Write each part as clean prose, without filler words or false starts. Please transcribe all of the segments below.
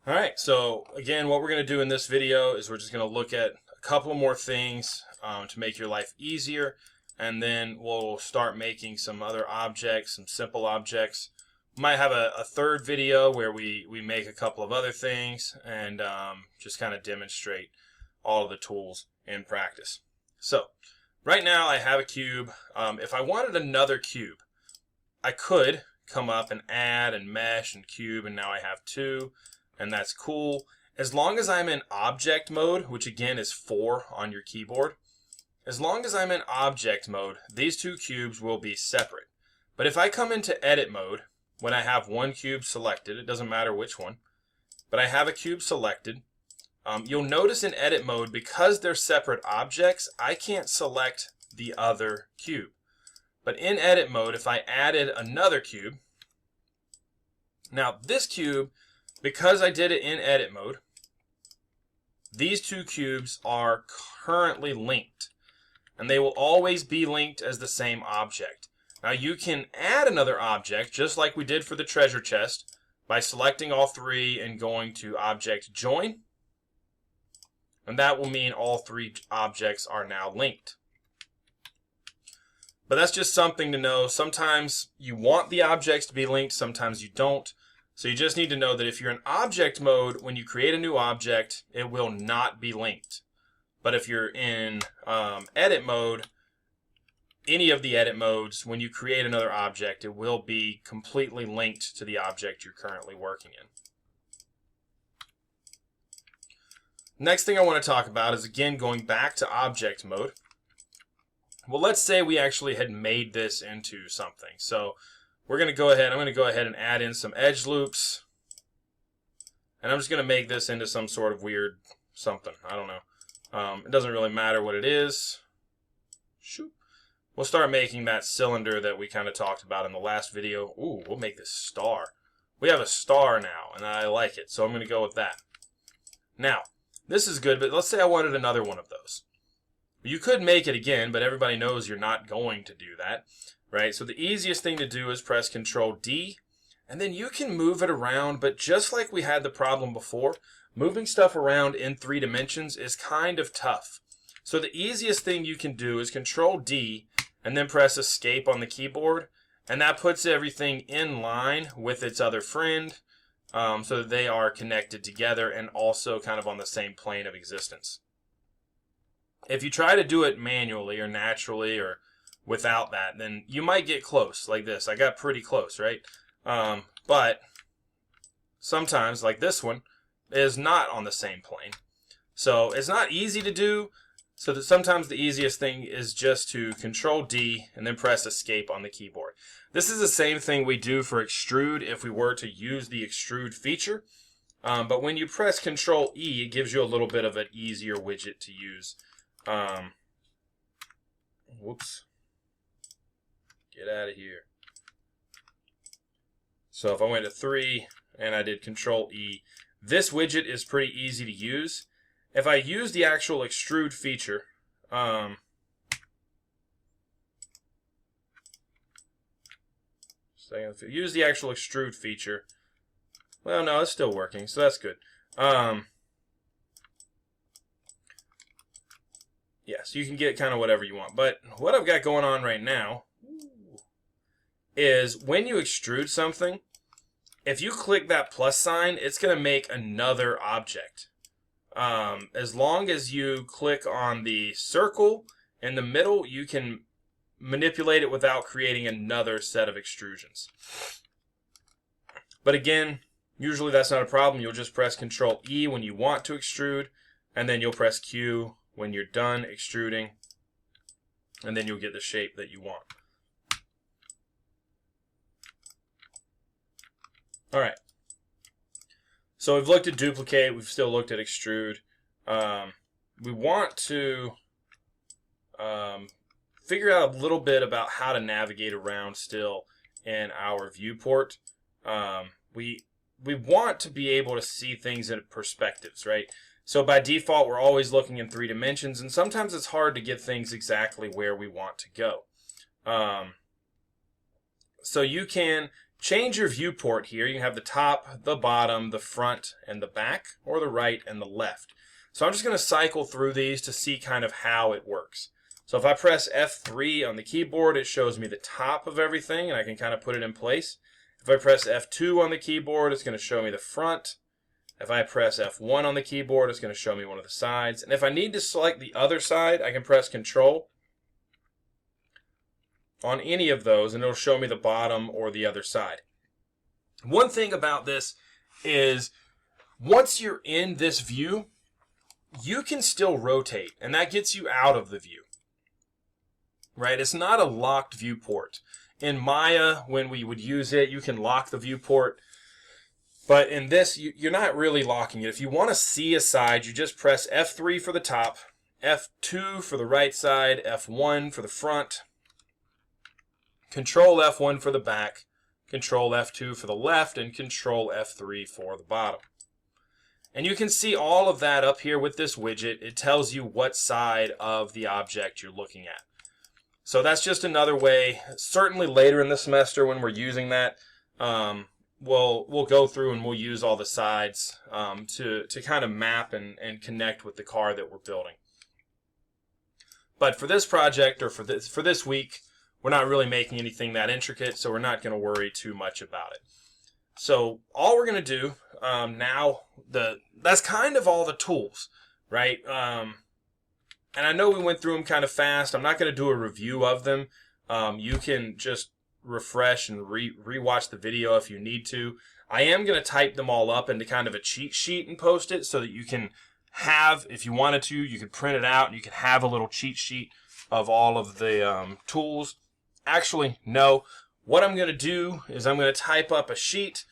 All right, so again, what we're going to do in this video is we're just going to look at a couple more things to make your life easier, and then we'll start making some other objects, some simple objects. We might have a third video where we make a couple of other things and just kind of demonstrate all of the tools in practice. So right now I have a cube. If I wanted another cube, I could come up and add and mesh and cube, and now I have two. And that's cool. As long as I'm in object mode, which again is 4 on your keyboard, as long as I'm in object mode, these two cubes will be separate. But if I come into edit mode, when I have one cube selected, it doesn't matter which one, but I have a cube selected, you'll notice in edit mode, because they're separate objects, I can't select the other cube. But in edit mode, if I added another cube, now this cube, because I did it in edit mode, these two cubes are currently linked, and they will always be linked as the same object. Now you can add another object, just like we did for the treasure chest, by selecting all three and going to Object Join, and that will mean all three objects are now linked. But that's just something to know. Sometimes you want the objects to be linked, sometimes you don't. So you just need to know that if you're in object mode, when you create a new object, it will not be linked. But if you're in edit mode, any of the edit modes, when you create another object, it will be completely linked to the object you're currently working in. Next thing I want to talk about is, again, going back to object mode. Well, let's say we actually had made this into something. So we're going to go ahead, I'm going to go ahead and add in some edge loops. And I'm just going to make this into some sort of weird something. I don't know. It doesn't really matter what it is. Shoot. We'll start making that cylinder that we kind of talked about in the last video. Ooh, we'll make this star. We have a star now, and I like it. So I'm going to go with that. Now, this is good, but let's say I wanted another one of those. You could make it again, but everybody knows you're not going to do that. Right, so the easiest thing to do is press Control D, and then you can move it around, but just like we had the problem before, moving stuff around in 3 dimensions is kind of tough. So the easiest thing you can do is Control D, and then press Escape on the keyboard, and that puts everything in line with its other friend, so that they are connected together and also kind of on the same plane of existence. If you try to do it manually or naturally or without that, then you might get close like this. I got pretty close, right? But sometimes, like this one, is not on the same plane. So it's not easy to do. So that sometimes the easiest thing is just to Control D and then press Escape on the keyboard. This is the same thing we do for extrude if we were to use the extrude feature. But when you press Control E, it gives you a little bit of an easier widget to use. Whoops. Get out of here. So if I went to 3 and I did Control E, this widget is pretty easy to use. If I use the actual extrude feature, use the actual extrude feature. Well, no, it's still working, so that's good. Yes, you can get kind of whatever you want. But what I've got going on right now is when you extrude something, if you click that plus sign, it's going to make another object. As long as you click on the circle in the middle, you can manipulate it without creating another set of extrusions. But again, usually that's not a problem. You'll just press Control E when you want to extrude, and then you'll press Q when you're done extruding, and then you'll get the shape that you want. All right. So we've looked at duplicate. We've still looked at extrude. We want to figure out a little bit about how to navigate around still in our viewport. We want to be able to see things in perspectives, right? So by default, we're always looking in 3 dimensions, and sometimes it's hard to get things exactly where we want to go. So you can change your viewport here. You can have the top, the bottom, the front, and the back, or the right and the left. So I'm just going to cycle through these to see kind of how it works. So if I press F3 on the keyboard, it shows me the top of everything, and I can kind of put it in place. If I press F2 on the keyboard, it's going to show me the front. If I press F1 on the keyboard, it's going to show me one of the sides. And if I need to select the other side, I can press Control on any of those, and it'll show me the bottom or the other side. One thing about this is once you're in this view, you can still rotate, and that gets you out of the view. Right? It's not a locked viewport. In Maya, when we would use it, you can lock the viewport. But in this, you're not really locking it. If you want to see a side, you just press F3 for the top, F2 for the right side, F1 for the front, Control F1 for the back, Control F2 for the left, and Control F3 for the bottom. And you can see all of that up here with this widget. It tells you what side of the object you're looking at. So that's just another way. Certainly later in the semester when we're using that, we'll go through and we'll use all the sides to kind of map and connect with the car that we're building. But for this project, or for this week, we're not really making anything that intricate, so we're not going to worry too much about it. So all we're going to do now, that's kind of all the tools, right? And I know we went through them kind of fast. I'm not going to do a review of them. You can just refresh and rewatch the video if you need to. I am going to type them all up into kind of a cheat sheet and post it so that you can have, if you wanted to, you could print it out and you can have a little cheat sheet of all of the tools. Actually, no. What I'm going to do is I'm going to type up a sheet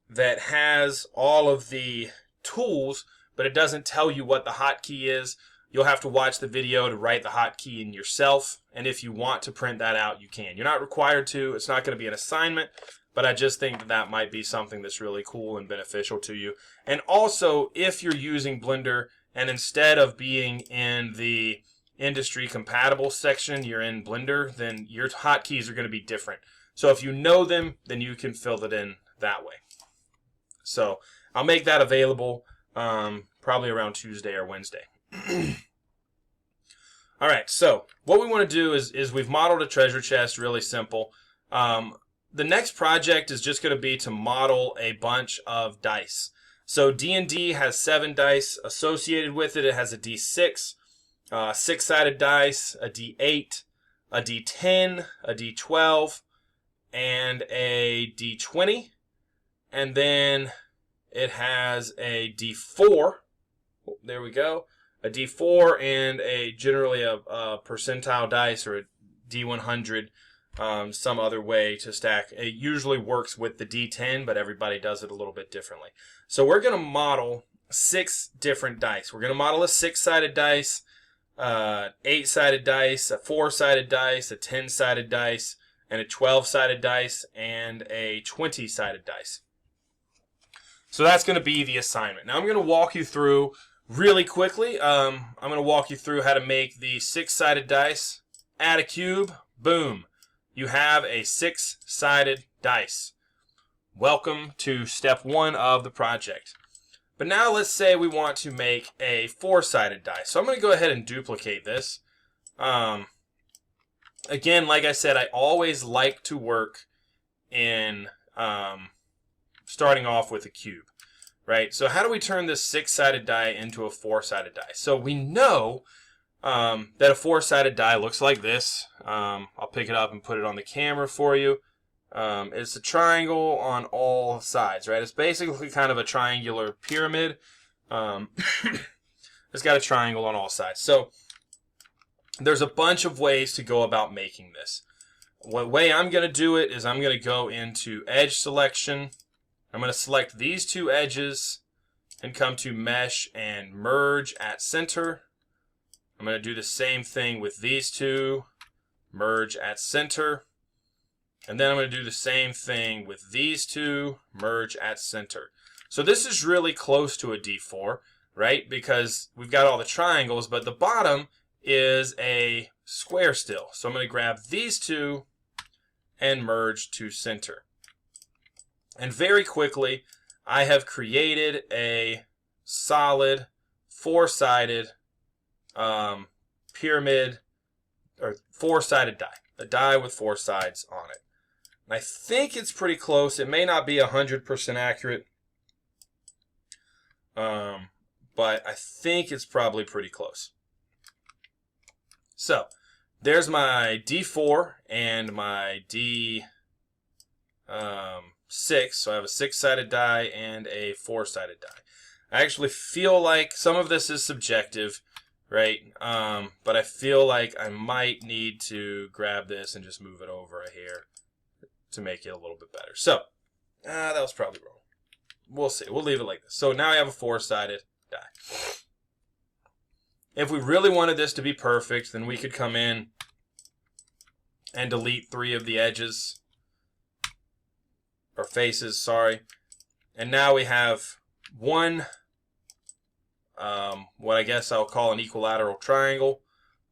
that has all of the tools, but it doesn't tell you what the hotkey is. You'll have to watch the video to write the hotkey in yourself, and if you want to print that out, you can. You're not required to. It's not going to be an assignment, but I just think that might be something that's really cool and beneficial to you. And also, if you're using Blender, and instead of being in the industry compatible section, you're in Blender, then your hotkeys are going to be different. So if you know them, then you can fill it in that way. So I'll make that available probably around Tuesday or Wednesday. All right, so what we want to do is we've modeled a treasure chest, really simple. The next project is just going to be to model a bunch of dice. So D&D has 7 dice associated with it. It has a D6, 6-sided dice, a D8, a D10, a D12, and a D20. And then it has a D4. There we go. A D4 and generally a percentile dice or a D100, some other way to stack. It usually works with the D10, but everybody does it a little bit differently. So we're going to model 6 different dice. We're going to model a 6-sided dice, 8-sided dice, a 4-sided dice, a 10-sided dice, and a 12-sided dice, and a 20-sided dice. So that's going to be the assignment. Now I'm going to walk you through really quickly. I'm going to walk you through how to make the 6-sided dice. Add a cube. Boom. You have a 6-sided dice. Welcome to step 1 of the project. But now let's say we want to make a 4-sided dice. So I'm going to go ahead and duplicate this. Again, like I said, I always like to work in starting off with a cube. Right? So how do we turn this 6-sided die into a 4-sided die? So we know that a 4-sided die looks like this. I'll pick it up and put it on the camera for you. It's a triangle on all sides, right? It's basically kind of a triangular pyramid. It's got a triangle on all sides. So there's a bunch of ways to go about making this. What way I'm going to do it is I'm going to go into Edge Selection. I'm going to select these 2 edges and come to Mesh and Merge at Center. I'm going to do the same thing with these 2, Merge at Center. And then I'm going to do the same thing with these 2, Merge at Center. So this is really close to a D4, right? Because we've got all the triangles, but the bottom is a square still. So I'm going to grab these 2 and merge to center. And very quickly, I have created a solid four-sided pyramid, or four-sided die. A die with four sides on it. And I think it's pretty close. It may not be 100% accurate, but I think it's probably pretty close. So there's my D4 and my D6. So I have a six-sided die and a four-sided die. I actually feel like some of this is subjective, right? But I feel like I might need to grab this and just move it over a hair to make it a little bit better. So that was probably wrong. We'll see. We'll leave it like this. So now I have a four-sided die. If we really wanted this to be perfect, then we could come in and delete 3 of the edges, or faces, sorry. And now we have one, what I guess I'll call an equilateral triangle.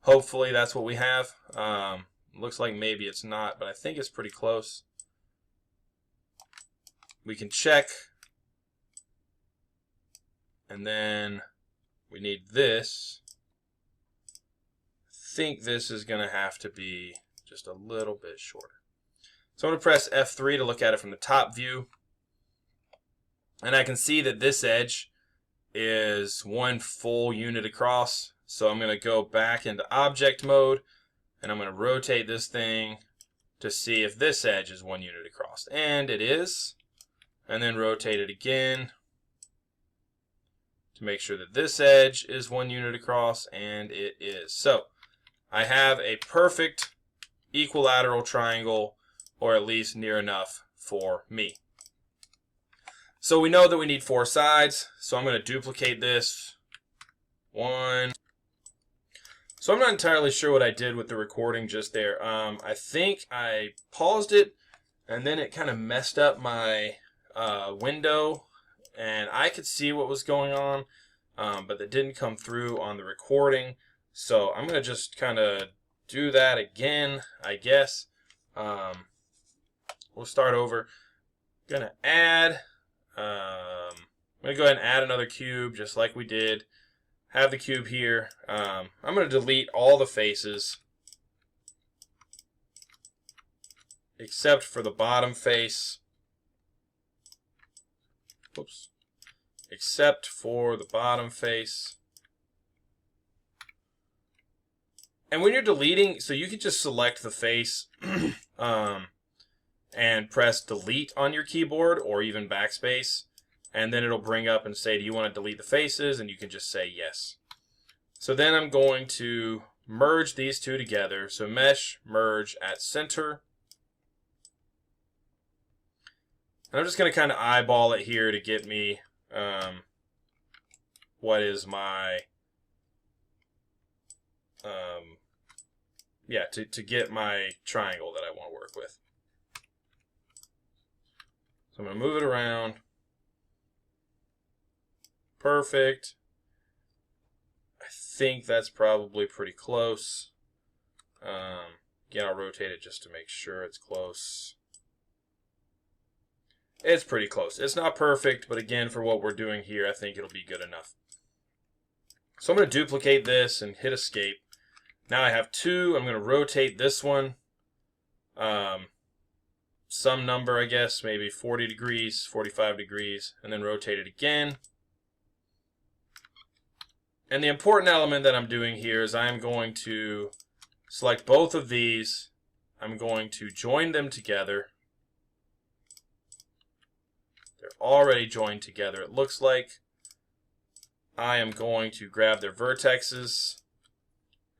Hopefully that's what we have. Looks like maybe it's not, but I think it's pretty close. We can check. And then we need this. I think this is going to have to be just a little bit shorter. So I'm going to press F3 to look at it from the top view. And I can see that this edge is 1 full unit across. So I'm going to go back into object mode, and I'm going to rotate this thing to see if this edge is 1 unit across. And it is. And then rotate it again to make sure that this edge is 1 unit across, and it is. So I have a perfect equilateral triangle, or at least near enough for me. So we know that we need 4 sides, so I'm going to duplicate this. 1. So I'm not entirely sure what I did with the recording just there. I think I paused it, and then it kind of messed up my window, and I could see what was going on, but that didn't come through on the recording. So I'm going to just kind of do that again, I guess. We'll start over. I'm going to add, I'm going to go ahead and add another cube just like we did. Have the cube here. I'm going to delete all the faces except for the bottom face. Oops. Except for the bottom face. And when you're deleting, so you can just select the face and press delete on your keyboard or even backspace, and then it'll bring up and say, do you want to delete the faces? And you can just say yes. So then I'm going to merge these two together. So mesh, merge at center. And I'm just going to kind of eyeball it here to get me what is my, to get my triangle that I want to work with. So I'm going to move it around. Perfect. I think that's probably pretty close. Again, I'll rotate it just to make sure it's close. It's pretty close. It's not perfect, but again, for what we're doing here, I think it'll be good enough. So I'm going to duplicate this and hit escape. Now I have 2. I'm going to rotate this one. Some number, I guess, maybe 40 degrees, 45 degrees, and then rotate it again. And the important element that I'm doing here is I'm going to select both of these. I'm going to join them together. They're already joined together, it looks like. I am going to grab their vertexes,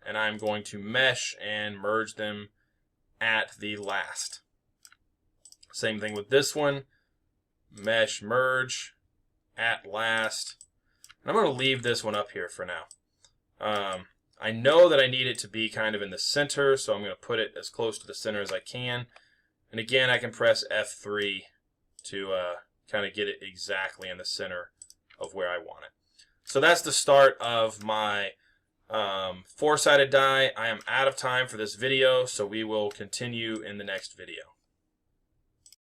and I'm going to mesh and merge them at the last. Same thing with this one. Mesh, merge, at last. And I'm going to leave this one up here for now. I know that I need it to be kind of in the center, so I'm going to put it as close to the center as I can. And again, I can press F3 to kind of get it exactly in the center of where I want it. So that's the start of my four-sided die. I am out of time for this video, so we will continue in the next video.